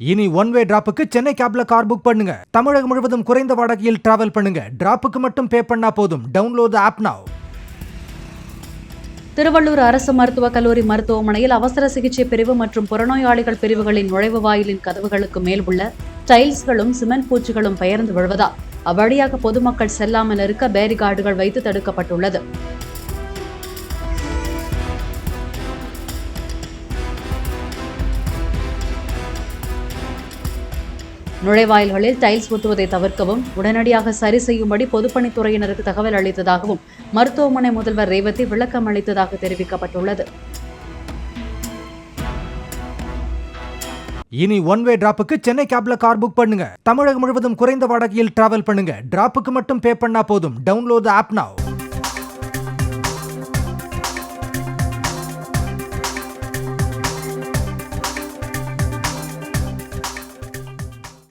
இனி one way டிராப்புக்கு Chennai கேப்ல car book பண்ணுங்க. தமிழகம் முழுவதும் குறைந்த வாடகையில் டிராவல் பண்ணுங்க. டிராப்புக்கு மட்டும் பே பண்ணா போதும். டவுன்லோட் தி ஆப் நவ. திருவள்ளூர் அரசு மருத்துவக் கல்லூரி மருத்துவமனையில் அவசர சிகிச்சை பிரிவு மற்றும் புறநோயாளிகள் பிரிவுகளின் நுழைவு வாயிலின் கதவுகளுக்கு மேல் உள்ள டைல்ஸ்களும் சிமெண்ட் பூச்சிகளும் பெயர்ந்து விழுவதால் அவ்வழியாக பொதுமக்கள் செல்லாமல் இருக்க பேரிகார்டுகள் வைத்து தடுக்கப்பட்டுள்ளது. நுழைவாயில்களில் டைல்ஸ் ஊற்றுவதை தவிர்க்கவும் உடனடியாக சரி செய்யும்படி பொதுப்பணித்துறையினருக்கு தகவல் அளித்ததாகவும் மருத்துவமனை முதல்வர் ரேவதி விளக்கம் அளித்ததாக தெரிவிக்கப்பட்டுள்ளது. இனி ஒன் வே டிராப்புக்கு சென்னை கேப்ல கார் புக் பண்ணுங்க. தமிழகம் முழுவதும் குறைந்த வாடகையில் டிராவல் பண்ணுங்க. டிராப்புக்கு மட்டும் பே பண்ணா போதும். டவுன்லோட் தி ஆப் நவ.